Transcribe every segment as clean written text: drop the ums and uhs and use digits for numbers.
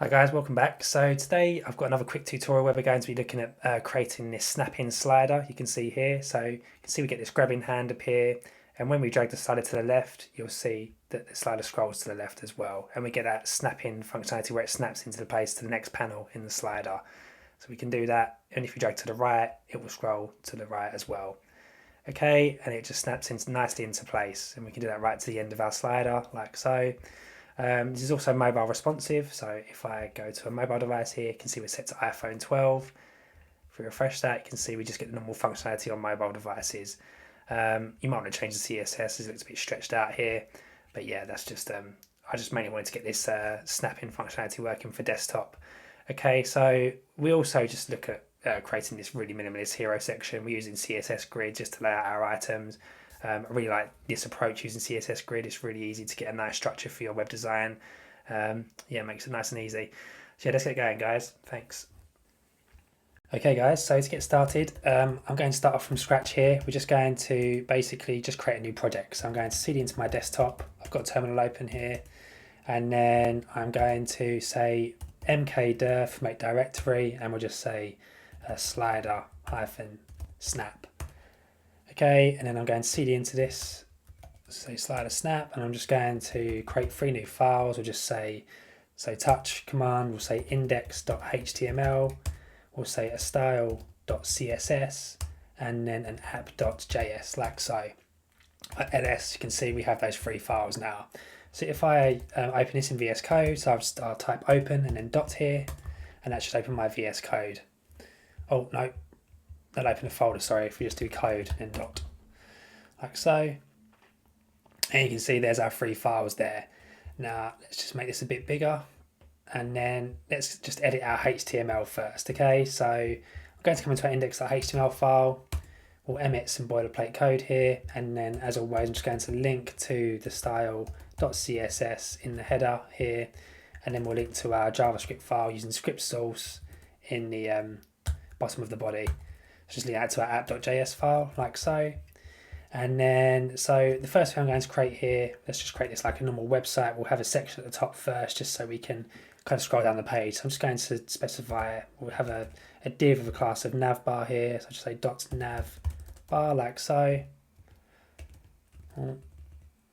Hi guys, welcome back. So today I've got another quick tutorial where we're going to be looking at creating this snap-in slider you can see here. So you can see we get this grabbing hand up here, and when we drag the slider to the left, you'll see that the slider scrolls to the left as well. And we get that snap-in functionality where it snaps into the place to the next panel in the slider. So we can do that, and if you drag to the right, it will scroll to the right as well. Okay, and it just snaps nicely into place, and we can do that right to the end of our slider, like so. This is also mobile responsive, so if I go to a mobile device here, you can see we're set to iPhone 12. If we refresh that, you can see we just get the normal functionality on mobile devices. You might want to change the CSS, it looks a bit stretched out here, but yeah, that's just, I just mainly wanted to get this snap-in functionality working for desktop. Okay, so we also just look at creating this really minimalist hero section. We're using CSS grid just to lay out our items. I really like this approach using CSS grid. It's really easy to get a nice structure for your web design. Yeah, it makes it nice and easy. So yeah, let's get going, guys. Thanks. Okay, guys, so to get started, I'm going to start off from scratch here. We're just going to basically just create a new project. So I'm going to cd into my desktop. I've got terminal open here. And then I'm going to say mkdirf, make directory, and we'll just say slider hyphen snap. Okay, and then I'm going to cd into this, say slider snap, and I'm just going to create 3 new files. We'll just say, touch command, we'll say index.html, we'll say a style.css, and then an app.js, like so. At ls, you can see we have those 3 files now. So if I open this in VS Code, so I'll type open and then dot here, and that should open my VS Code. Oh, no. That'll open a folder, sorry, if we just do code and dot, like so. And you can see there's our 3 files there. Now, let's just make this a bit bigger, and then let's just edit our HTML first, okay? So I'm going to come into our index.html file, we'll emit some boilerplate code here, and then as always, I'm just going to link to the style.css in the header here, and then we'll link to our JavaScript file using script source in the bottom of the body. Just link that to our app.js file, like so. And then, so the first thing I'm going to create here, let's just create this like a normal website. We'll have a section at the top first, just so we can kind of scroll down the page. So I'm just going to specify, we'll have a div of a class of navbar here. So I'll just say .navbar, like so. We'll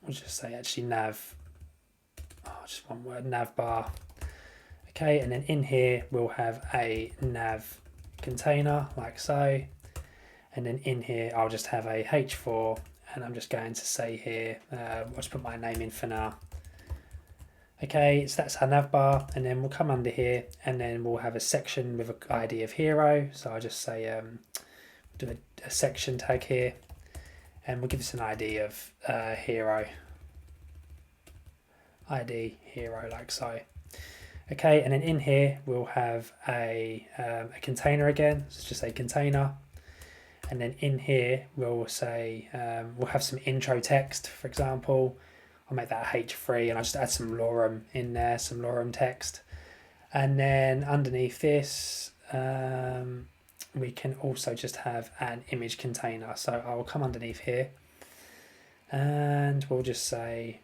just say actually nav, just one word, navbar. Okay, and then in here, we'll have a nav container, like so. And then in here, I'll just have a h4, and I'm just going to say here, I'll just put my name in for now. Okay, so that's our navbar, and then we'll come under here, and then we'll have a section with an ID of hero. So I'll just say, do a section tag here, and we'll give this an ID of hero. ID hero, like so. Okay, and then in here, we'll have a container again. So let's just say container. And then in here, we'll say, we'll have some intro text, for example. I'll make that H3, and I'll just add some lorem in there, some lorem text. And then underneath this, we can also just have an image container. So I will come underneath here, and we'll just say,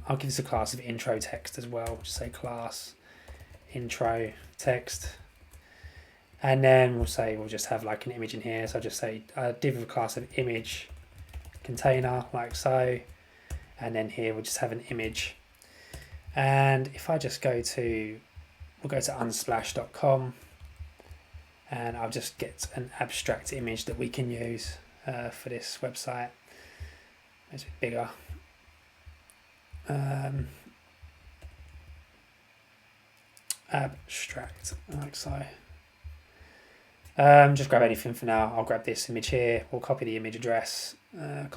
I'll give this a class of intro text as well. Just say class intro text. And then we'll just have like an image in here. So I'll just say div of a class of image container, like so. And then here we'll just have an image. And if I just we'll go to unsplash.com, and I'll just get an abstract image that we can use for this website. It's a bit bigger. Abstract, like so. Just grab anything for now. I'll grab this image here. We'll copy the image address, and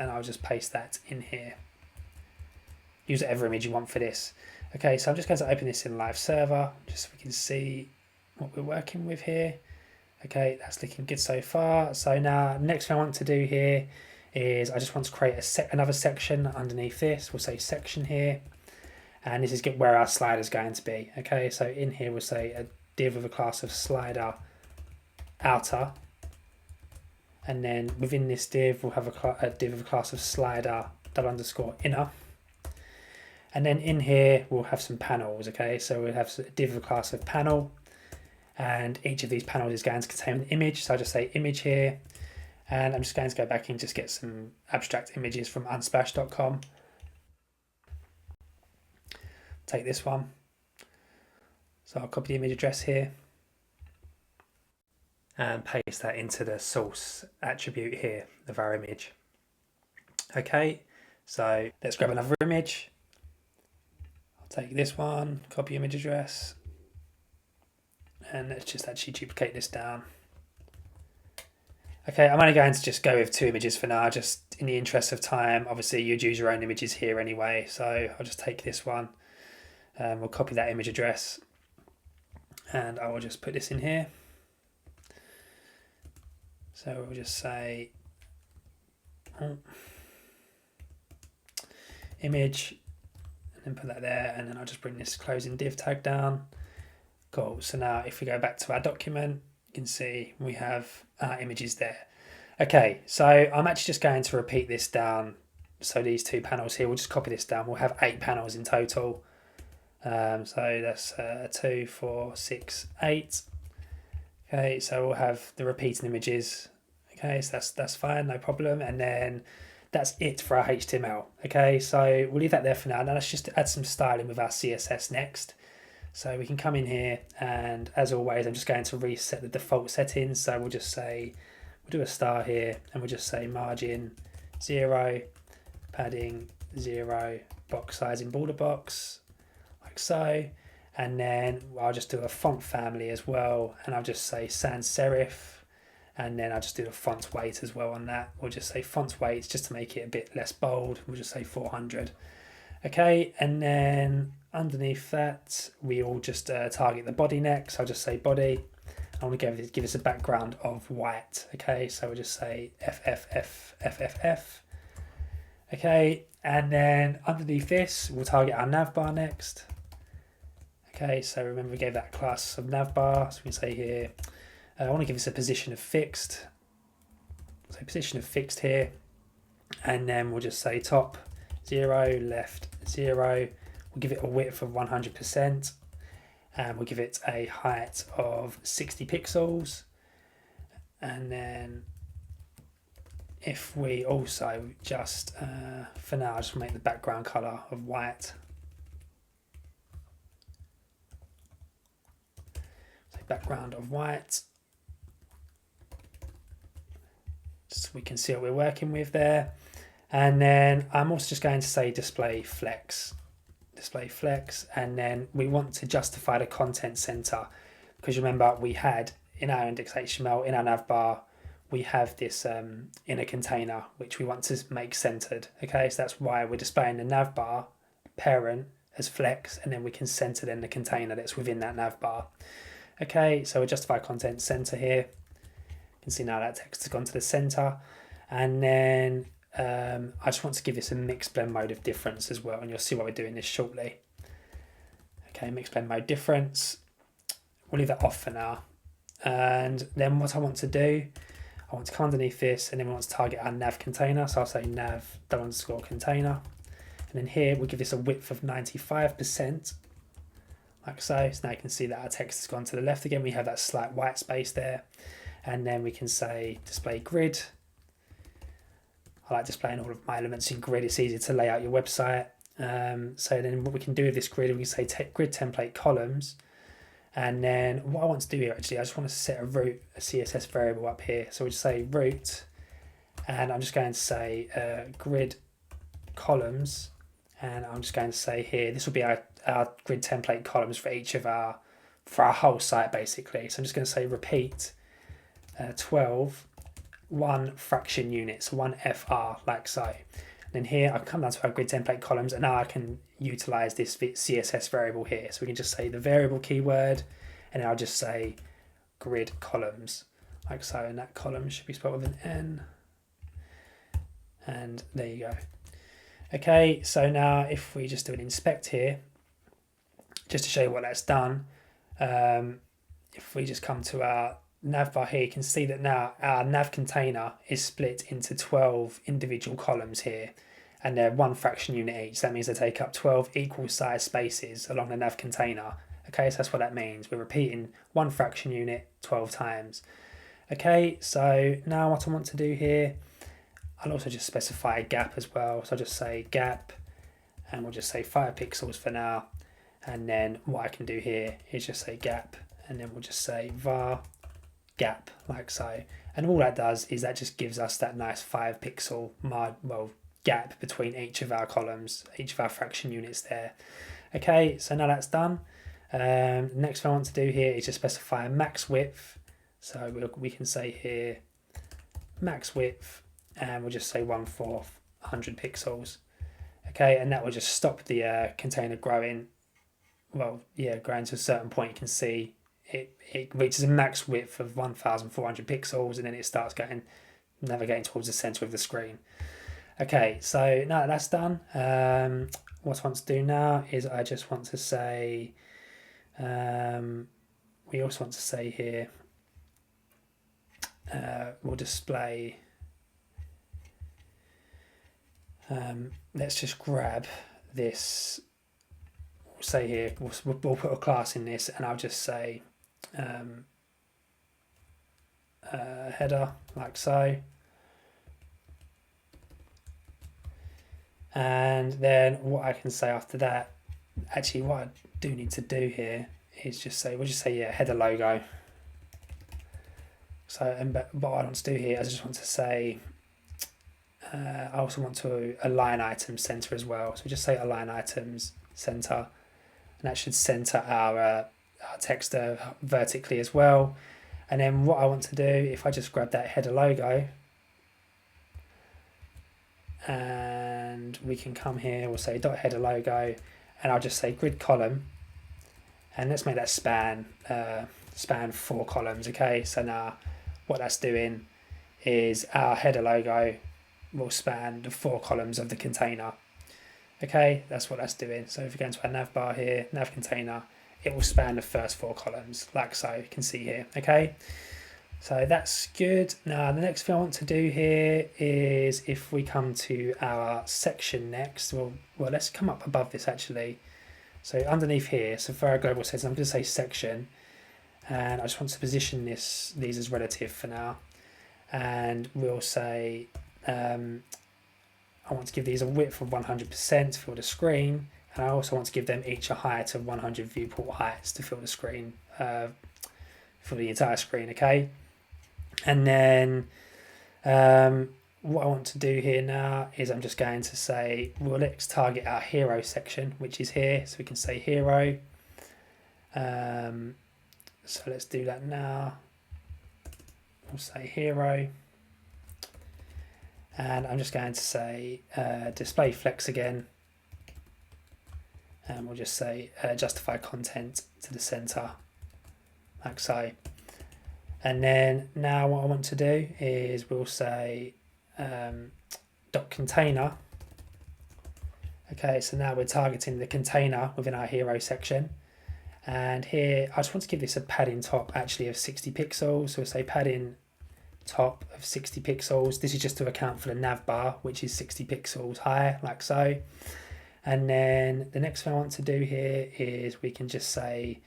I'll just paste that in here. Use whatever image you want for this. Okay, so I'm just going to open this in live server, just so we can see what we're working with here. Okay, that's looking good so far. So now, next thing I want to do here is I just want to create another section underneath this. We'll say section here, and this is where our slider is going to be. Okay, so in here we'll say a div of a class of slider outer, and then within this div we'll have a div of a class of slider _inner, And then in here, we'll have some panels, okay? So we'll have a div class of panel, and each of these panels is going to contain an image. So I'll just say image here, and I'm just going to go back and just get some abstract images from unsplash.com. Take this one. So I'll copy the image address here and paste that into the source attribute here of our image. Okay, so let's grab another image. I'll take this one, copy image address, and let's just actually duplicate this down. Okay, I'm only going to just go with 2 images for now, just in the interest of time. Obviously, you'd use your own images here anyway, so I'll just take this one. We'll copy that image address, and I will just put this in here. So we'll just say image, and then put that there, and then I'll just bring this closing div tag down. Cool. So now if we go back to our document, you can see we have our images there. Okay, so I'm actually just going to repeat this down. So these 2 panels here, we'll just copy this down. We'll have 8 panels in total. So that's 2, 4, 6, 8. Okay, so we'll have the repeating images. Okay, so that's fine, no problem. And then that's it for our HTML. Okay, so we'll leave that there for now. Now let's just add some styling with our CSS next. So we can come in here, and as always, I'm just going to reset the default settings. So we'll just say, we'll do a star here, and we'll just say margin 0, padding 0, box size in border box, like so. And then I'll just do a font family as well, and I'll just say sans serif, and then I'll just do the font weight as well on that. We'll just say font weight just to make it a bit less bold. We'll just say 400. Okay, and then underneath that, we'll just target the body next. I'll just say body. I want to give us a background of white. Okay, so we'll just say FFF. Okay, and then underneath this, we'll target our navbar next. Okay, so remember we gave that class of navbar, so we can say here, I want to give this a position of fixed. So position of fixed here, and then we'll just say top 0, left 0. We'll give it a width of 100%, and we'll give it a height of 60 pixels. And then if we also just, for now, just make the background color of white. Background of white, so we can see what we're working with there. And then I'm also just going to say display flex, and then we want to justify the content center, because remember we had in our index.html, in our navbar, we have this inner container which we want to make centered. Okay, so that's why we're displaying the navbar parent as flex, and then we can center then the container that's within that navbar. Okay, so we'll justify content center here. You can see now that text has gone to the center. And then I just want to give this a mixed blend mode of difference as well, and you'll see why we're doing this shortly. Okay, mixed blend mode difference. We'll leave that off for now. And then what I want to do, I want to come underneath this, and then we want to target our nav container. So I'll say nav _ container. And then here we'll give this a width of 95%. Like so. So now you can see that our text has gone to the left again. We have that slight white space there. And then we can say display grid. I like displaying all of my elements in grid. It's easier to lay out your website. So then what we can do with this grid, we can say grid template columns. And then what I want to do here, actually, I just want to set a root, a CSS variable up here. So we'll just say root, and I'm just going to say grid columns. And I'm just going to say here, this will be our grid template columns for each of for our whole site basically. So I'm just going to say repeat 12 1 fraction units, 1 FR, like so. And then here I come down to our grid template columns, and now I can utilize this CSS variable here. So we can just say the variable keyword, and I'll just say grid columns, like so. And that column should be spelled with an N. And there you go. Okay, so now if we just do an inspect here, just to show you what that's done, if we just come to our navbar here, you can see that now our nav container is split into 12 individual columns here, and they're 1 fraction unit each. So that means they take up 12 equal size spaces along the nav container. Okay, so that's what that means. We're repeating 1 fraction unit 12 times. Okay, so now what I want to do here, I'll also just specify a gap as well. So I'll just say gap, and we'll just say 5 pixels for now. And then what I can do here is just say gap, and then we'll just say var gap, like so. And all that does is that just gives us that nice 5 pixel gap between each of our columns, each of our fraction units there. Okay, so now that's done. Next thing I want to do here is just specify a max width. So we can say here max width, and we'll just say 1/4, 100 pixels. Okay, and that will just stop the container growing. Well, yeah, growing to a certain point. You can see it reaches a max width of 1,400 pixels, and then it starts navigating towards the center of the screen. Okay, so now that that's done, what I want to do now is I just want to say, we also want to say here, we'll display, let's just grab this, we'll say here, we'll put a class in this, and I'll just say header, like so. And then what I can say after that, actually what I do need to do here is just say, we'll just say, yeah, header logo. So, but what I want to do here, I just want to say, I also want to align item center as well. So just say align items center, and that should center our text vertically as well. And then what I want to do, if I just grab that header logo, and we can come here, we'll say dot header logo, and I'll just say grid column, and let's make that span 4 columns. Okay, so now what that's doing is our header logo will span the 4 columns of the container. Okay, that's what that's doing. So if we go into our nav bar here, nav container, it will span the first 4 columns, like so, you can see here. Okay, so that's good. Now the next thing I want to do here is, if we come to our section next, well let's come up above this actually. So underneath here, so for our global settings, I'm going to say section, and I just want to position these as relative for now, and we'll say I want to give these a width of 100% to fill the screen, and I also want to give them each a height of 100 viewport heights to fill the screen, for the entire screen. Okay, and then what I want to do here now is I'm just going to say, well, let's target our hero section, which is here, so we can say hero. So let's do that now. We'll say hero, and I'm just going to say display flex again, and we'll just say justify content to the center, like so. And then now what I want to do is we'll say dot container. Okay, so now we're targeting the container within our hero section, and here I just want to give this a padding top actually of 60 pixels. So we'll say padding top of 60 pixels. This is just to account for the nav bar, which is 60 pixels high, like so. And then the next thing I want to do here is we can just say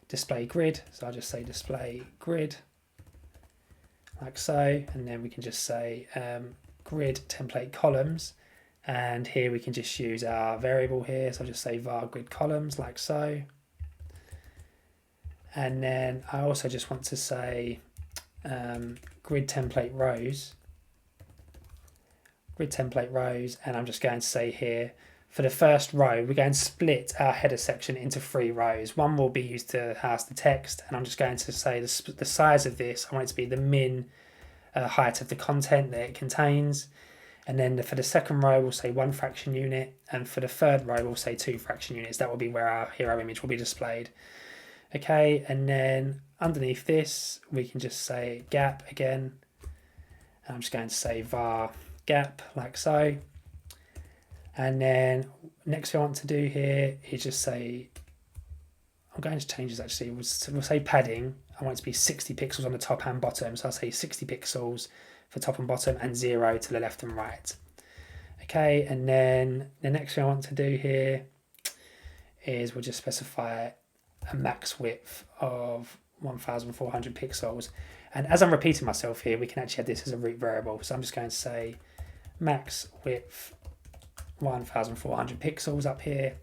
display grid. So I'll just say display grid, like so. And then we can just say grid template columns. And here we can just use our variable here. So I'll just say var grid columns, like so. And then I also just want to say grid template rows, and I'm just going to say here, for the first row, we're going to split our header section into 3 rows. One will be used to house the text, and I'm just going to say the size of this, I want it to be the min height of the content that it contains. And then for the second row, we'll say 1 fraction unit, and for the third row, we'll say 2 fraction units. That will be where our hero image will be displayed. Okay, and then underneath this, we can just say gap again. And I'm just going to say var gap, like so. And then next thing I want to do here is just say, I'm going to change this actually, we'll say padding. I want it to be 60 pixels on the top and bottom. So I'll say 60 pixels for top and bottom, and 0 to the left and right. Okay, and then the next thing I want to do here is we'll just specify a max width of 1400 pixels. And as I'm repeating myself here, we can actually add this as a root variable. So I'm just going to say max width 1400 pixels up here.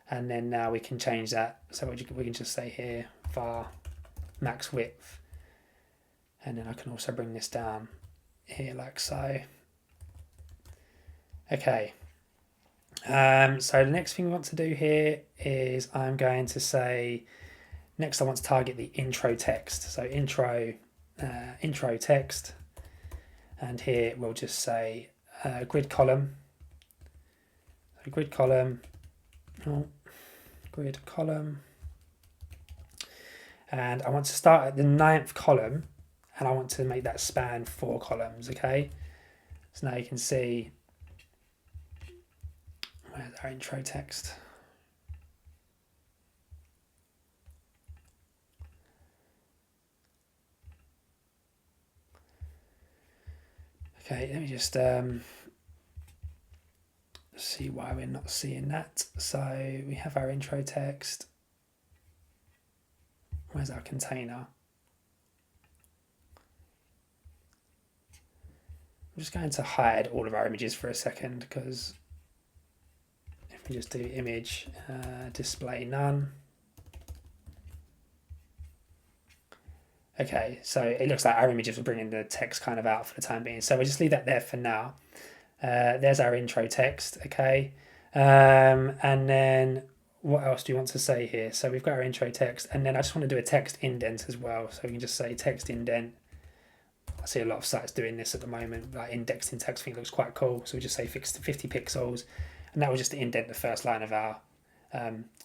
And then now we can change that. So we can just say here var max width. And then I can also bring this down here like so. Okay. So the next thing we want to do here is I'm going to say, next I want to target the intro text. So intro text. And here we'll just say grid column. So grid column. And I want to start at the 9th column, and I want to make that span 4 columns. Okay, so now you can see where's our intro text. Okay, let me just see why we're not seeing that. So we have our intro text. Where's our container? I'm just going to hide all of our images for a second, because if we just do image display none. Okay, so it looks like our images are bringing the text kind of out for the time being. So we'll just leave that there for now. There's our intro text, okay. And then what else do you want to say here? So we've got our intro text, and then I just want to do a text indent as well. So we can just say text indent. I see a lot of sites doing this at the moment, like indexing text. I think it looks quite cool. So we just say 50 pixels, and that will just indent the first line of our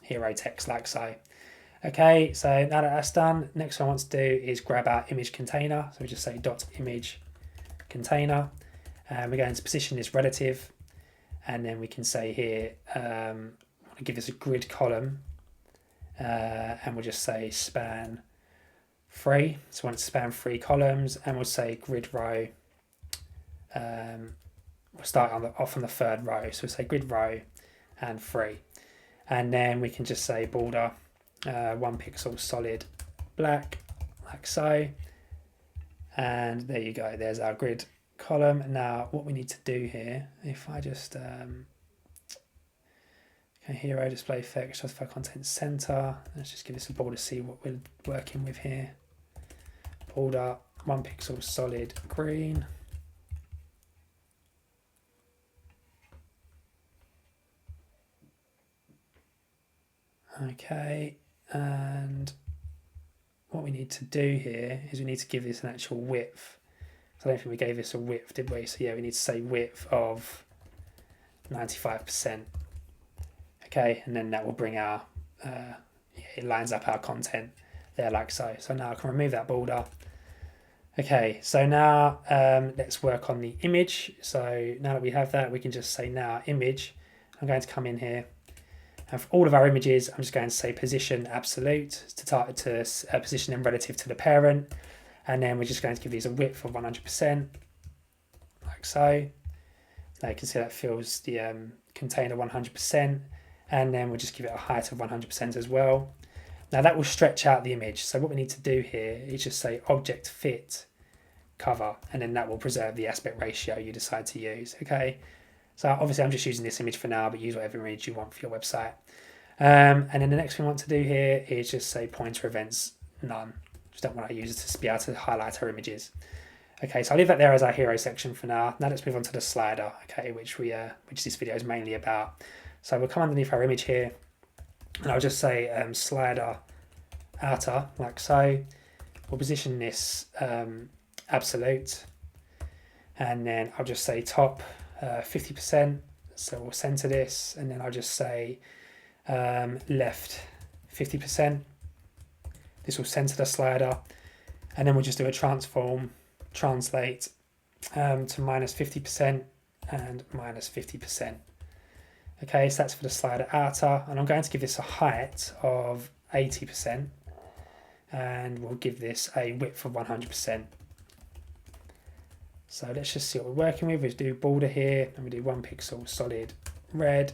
hero text like so. Okay, so now that that's done, next one I want to do is grab our image container. So we just say dot image container, and we're going to position this relative, and then we can say here, I want to give this a grid column, and we'll just say span 3. So we want to span 3 columns, and we'll say grid row. We'll start off on the 3rd row. So we'll say grid row and 3, and then we can just say border 1 pixel solid black like so, and there you go. There's our grid column. Now what we need to do here, if I just hero display effects, justify content center, let's just give this a border, see what we're working with here. Border 1 pixel solid green. Okay, and what we need to do here is we need to give this an actual width. So I don't think we gave this a width, did we? So yeah, we need to say width of 95%. Okay, and then that will bring our, it lines up our content there like so. So now I can remove that border. Okay, so now let's work on the image. So now that we have that, we can just say now image. I'm going to come in here, and for all of our images, I'm just going to say position absolute to position them relative to the parent. And then we're just going to give these a width of 100%, like so. Now you can see that fills the container 100%. And then we'll just give it a height of 100% as well. Now that will stretch out the image. So what we need to do here is just say object fit cover, and then that will preserve the aspect ratio you decide to use. Okay. So obviously I'm just using this image for now, but use whatever image you want for your website. And then the next thing we want to do here is just say pointer events none. Just don't want our users to be able to highlight our images. Okay, so I'll leave that there as our hero section for now. Now let's move on to the slider, okay, which this video is mainly about. So we'll come underneath our image here, and I'll just say slider outer, like so. We'll position this absolute, and then I'll just say top 50%. So we'll center this, and then I'll just say left 50%. This will center the slider, and then we'll just do a transform, translate to minus 50% and minus 50%. Okay, so that's for the slider outer, and I'm going to give this a height of 80%, and we'll give this a width of 100%. So let's just see what we're working with. We do border here, and we do 1 pixel solid red.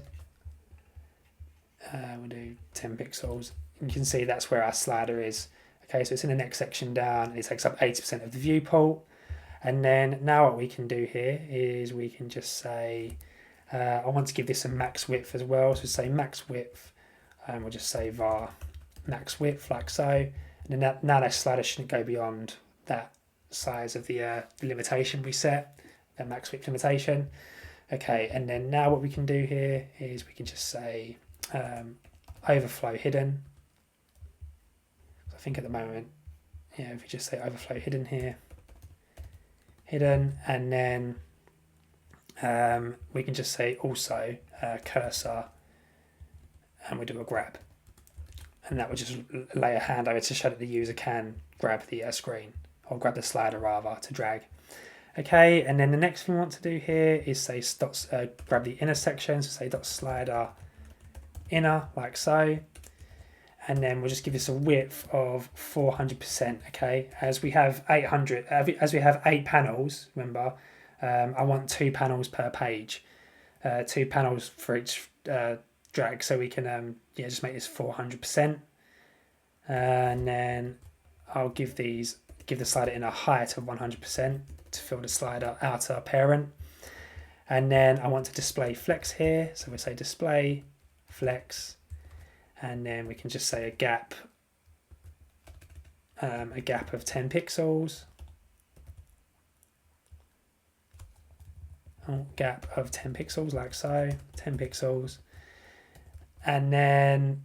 We'll do 10 pixels. And you can see that's where our slider is. Okay, so it's in the next section down, and it takes up 80% of the viewport. And then now what we can do here is we can just say, I want to give this a max width as well. So say max width, and we'll just say var max width like so. And then now that slider shouldn't go beyond that size of the limitation we set, the max width limitation. Okay, and then now what we can do here is we can just say overflow hidden. I think at the moment, yeah, if we just say overflow hidden here, hidden, and then we can just say also cursor, and we do a grab, and that would just lay a hand over to show that the user can grab the screen, or grab the slider rather, to drag. Okay, and then the next thing we want to do here is say grab the inner section, so say dot slider inner like so, and then we'll just give this a width of 400%. Okay, as we have 800, as we have 8 panels, remember, I want 2 panels per page, 2 panels for each drag, so we can just make this 400%, and then I'll give the slider in a height of 100% to fill the slider outer parent, and then I want to display flex here, so we say display flex, and then we can just say a gap of 10 pixels. Gap of 10 pixels like so, 10 pixels. And then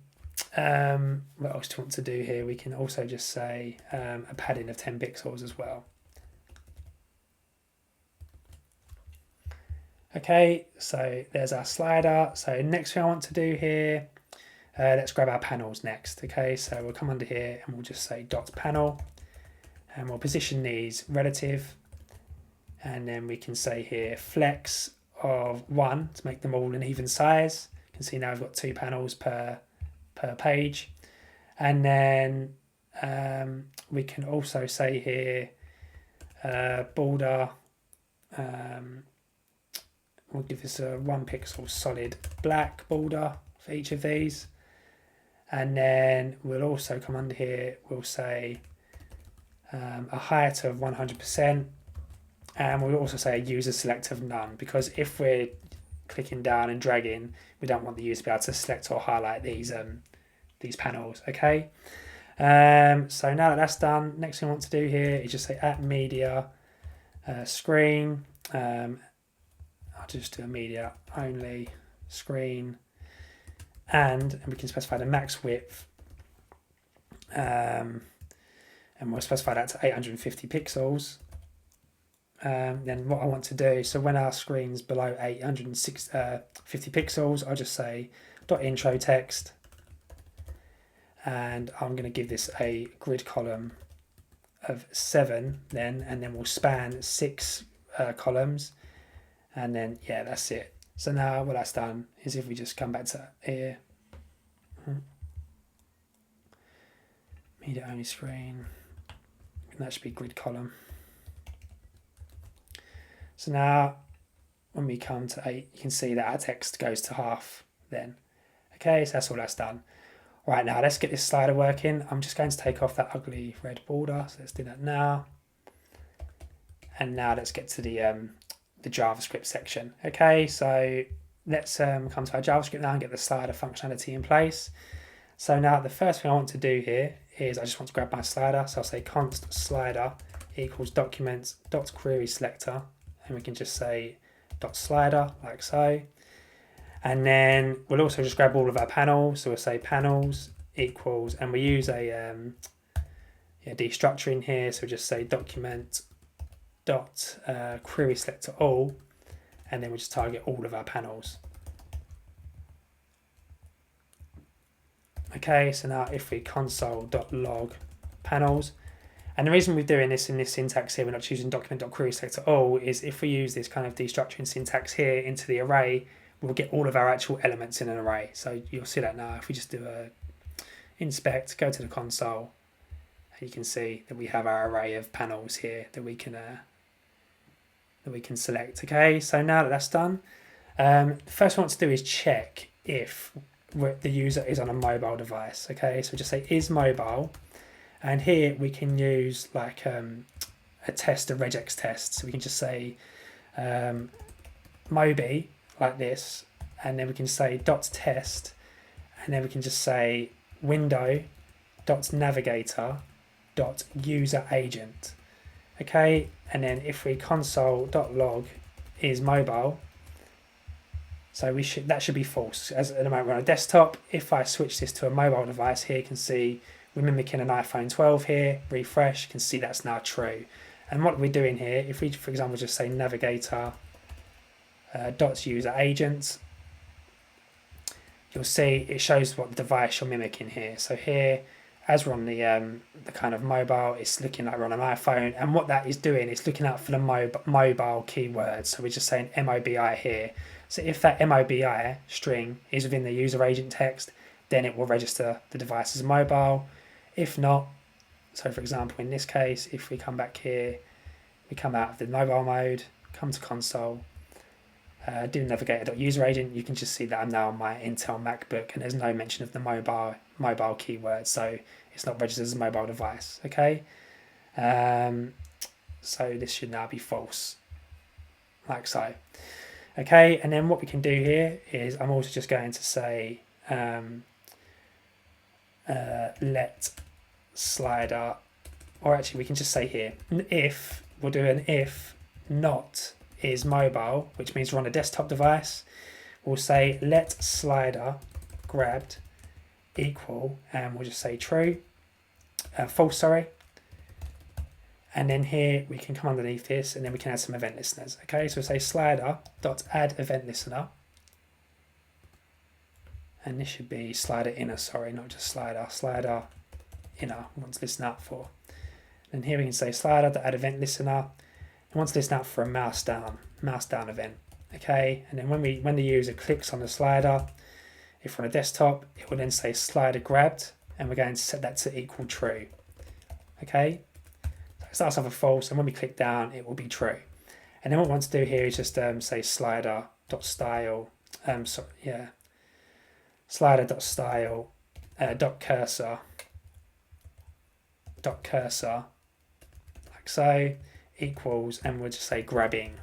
what else do we want to do here? We can also just say a padding of 10 pixels as well. Okay, so there's our slider. So next thing I want to do here, let's grab our panels next. Okay, so we'll come under here and we'll just say dot panel, and we'll position these relative, and then we can say here flex of 1 to make them all an even size. You can see now I've got 2 panels per page, and then we can also say here border, we'll give this a 1 pixel solid black border for each of these, and then we'll also come under here, we'll say a height of 100%, and we'll also say a user select of none, because if we're clicking down and dragging, we don't want the user to be able to select or highlight these panels. Okay, so now that that's done, next thing I want to do here is just say at media screen, I'll just do a media only screen, and we can specify the max width, and we'll specify that to 850 pixels. Then what I want to do, so when our screen's below 850 pixels, I'll just say dot intro text, and I'm going to give this a grid column of 7 then, and then we'll span 6 columns, and then yeah, that's it. So now what that's done is if we just come back to here, media only screen, and that should be grid column. So now when we come to 8, you can see that our text goes to half then. Okay, so that's all that's done. Right, now let's get this slider working. I'm just going to take off that ugly red border, so let's do that now. And now let's get to the JavaScript section. Okay, so let's come to our JavaScript now and get the slider functionality in place. So now the first thing I want to do here is I just want to grab my slider. So I'll say const slider equals documents dot query selector, and we can just say dot slider like so. And then we'll also just grab all of our panels. So we'll say panels equals, and we use a destructuring here. So we'll just say document dot query selector all, and then we'll just target all of our panels. Okay, so now if we console.log panels, and the reason we're doing this in this syntax here, we're not choosing document.query selector all, is if we use this kind of destructuring syntax here into the array, we'll get all of our actual elements in an array. So you'll see that now if we just do a inspect, go to the console, and you can see that we have our array of panels here that we can that we can select. Okay, so now that that's done, first we want to do is check if the user is on a mobile device. Okay, so just say is mobile, and here we can use like a test, a regex test. So we can just say mobi like this, and then we can say dot test, and then we can just say window dot navigator dot user agent. Okay, and then if we console.log is mobile, so that should be false. As at the moment we're on a desktop. If I switch this to a mobile device here, you can see we're mimicking an iPhone 12 here. Refresh, you can see that's now true. And what we're doing here, if we, for example, just say navigator dot user agent, you'll see it shows what device you're mimicking here. So here, as we're on the kind of mobile, it's looking like we're on an iPhone, and what that is doing is looking out for the mobile keywords. So we're just saying MOBI here. So if that MOBI string is within the user agent text, then it will register the device as mobile. If not, so for example in this case, if we come back here, we come out of the mobile mode, come to console, do navigator.user agent, you can just see that I'm now on my Intel MacBook and there's no mention of the mobile keyword, so it's not registered as a mobile device. Okay, so this should now be false, like so. Okay, and then what we can do here is I'm also just going to say let slider, or actually we can just say here if, we'll do an if not is mobile, which means we're on a desktop device. We'll say let slider grabbed equal, and we'll just say true, false, sorry. And then here we can come underneath this and then we can add some event listeners. Okay, so we'll say slider dot add event listener, and this should be slider inner, sorry, not just slider inner, we want to listen out for. And here we can say slider dot add event listener, and want to listen out for a mouse down event. Okay, and then when the user clicks on the slider, if we're on a desktop, it will then say slider grabbed, and we're going to set that to equal true. Okay, so it starts off with false, and when we click down, it will be true. And then what we want to do here is just say slider dot style, slider dot style dot cursor like so equals, and we'll just say grabbing.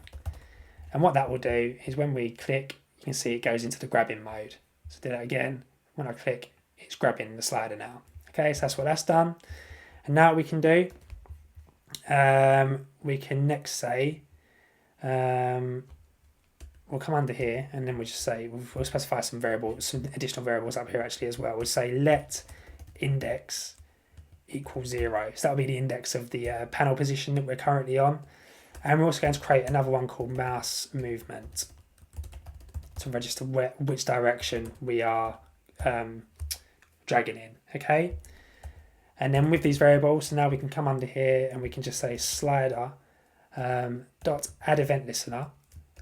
And what that will do is when we click, you can see it goes into the grabbing mode. So do that again. When I click, it's grabbing the slider now. Okay, so that's what that's done. And now what we can do, we can next say, we'll come under here and then we'll just say, we'll specify some additional variables up here actually as well. We'll say let index equal 0. So that'll be the index of the panel position that we're currently on. And we're also going to create another one called mouse movement to register which direction we are dragging in. Okay, and then with these variables, so now we can come under here and we can just say slider dot add event listener,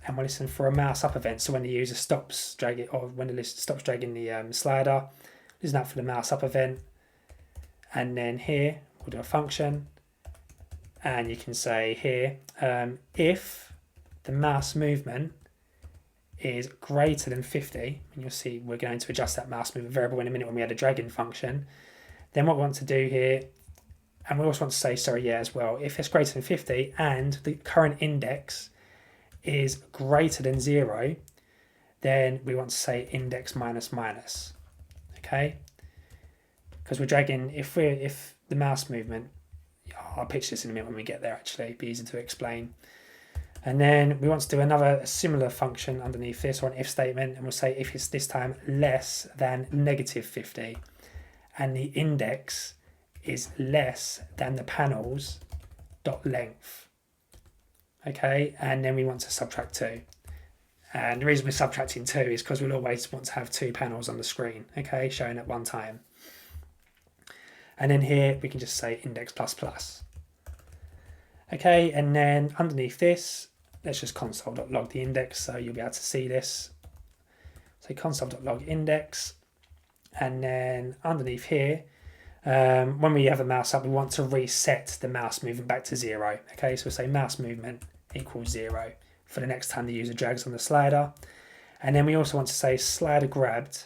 and we'll listen for a mouse up event. So when the user stops dragging, or when the list stops dragging the slider, listen out for the mouse up event. And then here we'll do a function, and you can say here if the mouse movement is greater than 50, and you'll see we're going to adjust that mouse movement variable in a minute when we add a dragging function. Then what we want to do here, and we also want to say, as well, if it's greater than 50 and the current index is greater than 0, then we want to say index minus minus. Okay, because we're dragging, if the mouse movement, I'll pitch this in a minute when we get there actually, it'd be easy to explain. And then we want to do a similar function underneath this, or an if statement, and we'll say if it's this time less than negative 50 and the index is less than the panels dot length. Okay, and then we want to subtract 2. And the reason we're subtracting 2 is because we'll always want to have 2 panels on the screen, okay, showing at one time. And then here we can just say index plus plus. Okay, and then underneath this, let's just console.log the index so you'll be able to see this. So console.log index, and then underneath here, when we have a mouse up, we want to reset the mouse movement back to 0. Okay, so we'll say mouse movement equals 0 for the next time the user drags on the slider. And then we also want to say slider grabbed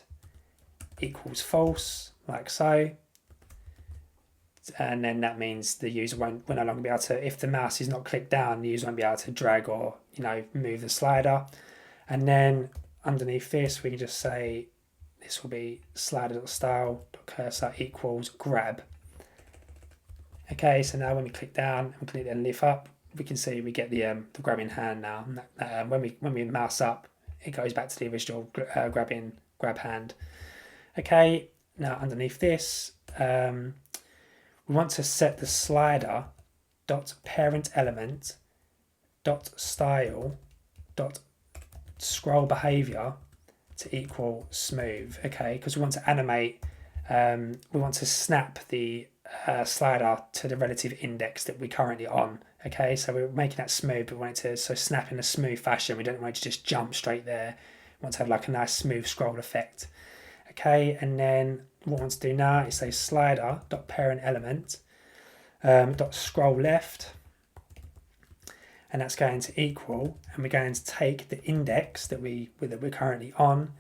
equals false, like so. And then that means the user will no longer be able to, if the mouse is not clicked down, the user won't be able to drag or, move the slider. And then underneath this, we can just say this will be slider.style.cursor equals grab. Okay, so now when we click down and click and lift up, we can see we get the grabbing hand now. When we mouse up, it goes back to the original grab hand. Okay, now underneath this, we want to set the slider dot parent element dot style dot scroll behavior to equal smooth. Okay, because we want to animate, we want to snap the slider to the relative index that we're currently on. Okay, so we're making that smooth, but we want it to snap in a smooth fashion. We don't want it to just jump straight there. We want to have like a nice smooth scroll effect. Okay, and then what I want to do now is say slider dot parent element dot scroll left, and that's going to equal, and we're going to take the index that we're currently on,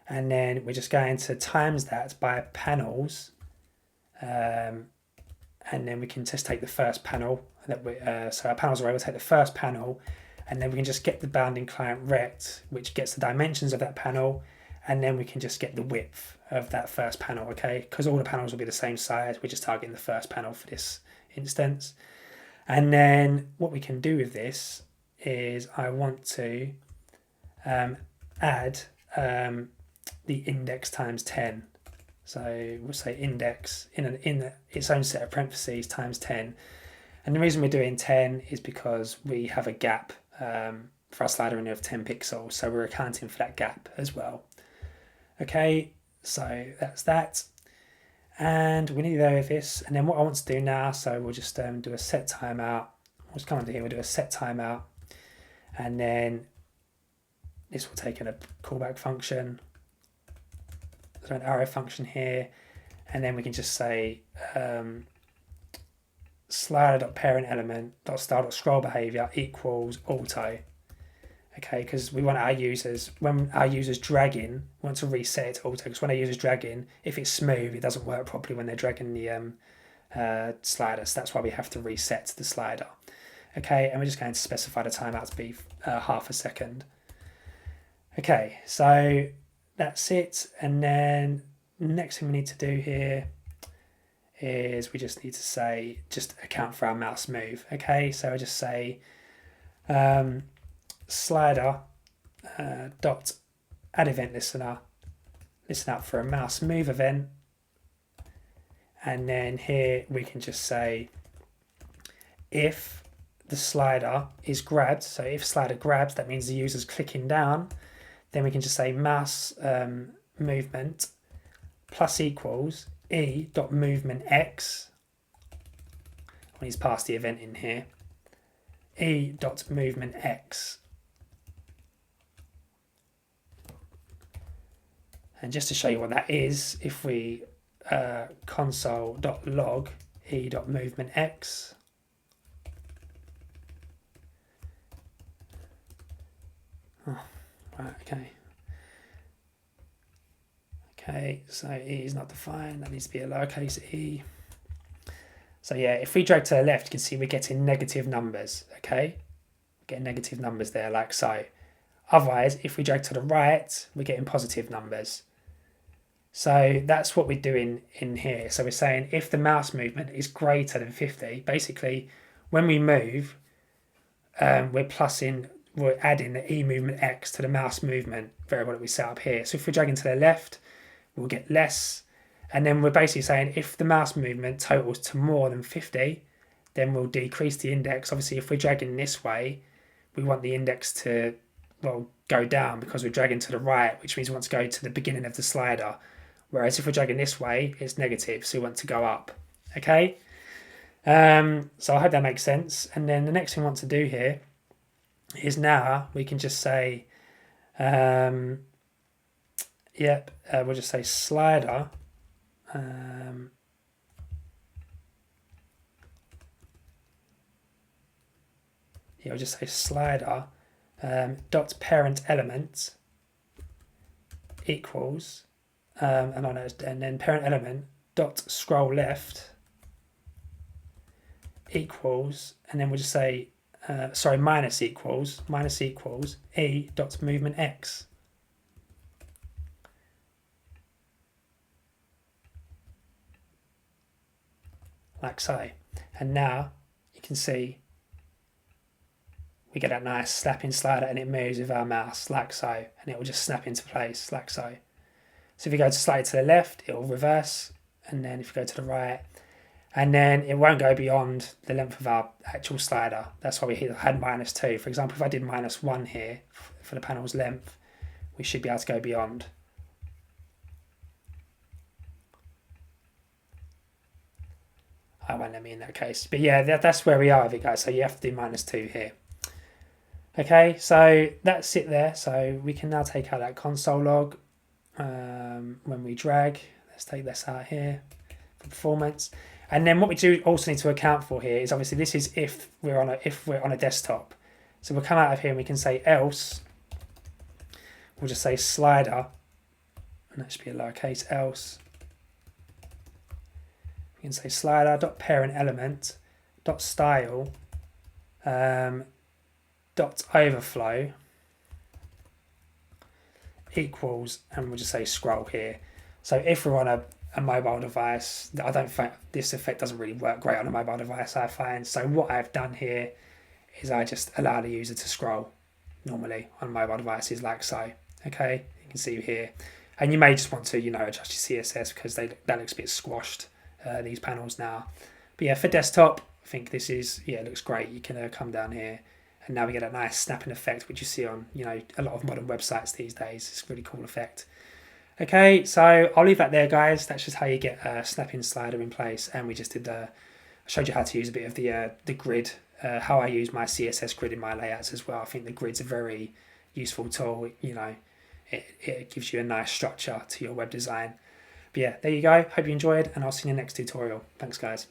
and then we're just going to times that by panels, and then we can just take the first panel that so our panels are able to take the first panel, and then we can just get the bounding client rect, which gets the dimensions of that panel, and then we can just get the width of that first panel. Okay, because all the panels will be the same size, we're just targeting the first panel for this instance. And then what we can do with this is I want to add the index times 10. So we'll say index in its own set of parentheses times 10. And the reason we're doing 10 is because we have a gap for our slider in of 10 pixels. So we're accounting for that gap as well. Okay, so that's that. And we need to go with this. And then what I want to do now, so we'll just do a set timeout. We'll just come under here, we'll do a set timeout. And then this will take in a callback function. So an arrow function here. And then we can just say slider.parent element.style.scroll behavior equals auto. Okay, because we want our users, when our users drag in, we want to reset it to auto, because when our users drag in, if it's smooth, it doesn't work properly when they're dragging the slider. So that's why we have to reset the slider. Okay, and we're just going to specify the timeout to be half a second. Okay, so that's it. And then the next thing we need to do here is we just need to say, just account for our mouse move. Okay, so I just say slider dot add event listener, listen out for a mouse move event, and then here we can just say if the slider is grabbed, so if slider grabs, that means the user's clicking down, then we can just say mouse movement plus equals e dot movement x, when he's passed the event in here, e dot movement x. And just to show you what that is, if we console.log e.movementx, oh, right, okay. Okay, so e is not defined, that needs to be a lowercase e. So yeah, if we drag to the left, you can see we're getting negative numbers, okay? We're getting negative numbers there, like so. Otherwise, if we drag to the right, we're getting positive numbers. So that's what we're doing in here. So we're saying if the mouse movement is greater than 50, basically when we move, we're adding the e movement x to the mouse movement variable that we set up here. So if we're dragging to the left, we'll get less. And then we're basically saying if the mouse movement totals to more than 50, then we'll decrease the index. Obviously, if we're dragging this way, we want the index to, well, go down because we're dragging to the right, which means we want to go to the beginning of the slider. Whereas if we're dragging this way, it's negative, so we want to go up. Okay? So I hope that makes sense. And then the next thing we want to do here is now we can just say, we'll just say slider. You'll just say slider dot parent element equals and then parent element dot scroll left equals, and then we'll just say minus equals e dot movement x. Like so. And now you can see we get that nice snapping slider, and it moves with our mouse like so, and it will just snap into place like so. So if you go to slightly to the left, it will reverse, and then if you go to the right, and then it won't go beyond the length of our actual slider. That's why we had -2. For example, if I did -1 here for the panel's length, we should be able to go beyond. I won't let me in that case. But yeah, that's where we are with it, guys. So you have to do -2 here. Okay, so that's it there. So we can now take out that console log when we drag. Let's take this out here for performance. And then what we do also need to account for here is obviously this is if we're on a desktop. So we'll come out of here and we can say else. We'll just say slider, and that should be a lowercase else. We can say slider dot parent element dot style dot overflow equals, and we'll just say scroll here. So if we're on a mobile device, I don't think this effect doesn't really work great on a mobile device, I find. So what I've done here is I just allow the user to scroll normally on mobile devices like so. Okay, you can see here. And you may just want to, adjust your CSS because that looks a bit squashed, these panels now. But yeah, for desktop, I think this is, it looks great. You can come down here and now we get a nice snapping effect, which you see on, a lot of modern websites these days. It's a really cool effect. Okay, so I'll leave that there, guys. That's just how you get a snapping slider in place. And we just did, I showed you how to use a bit of the grid, how I use my CSS grid in my layouts as well. I think the grid's a very useful tool. It gives you a nice structure to your web design. But yeah, there you go. Hope you enjoyed, and I'll see you in the next tutorial. Thanks, guys.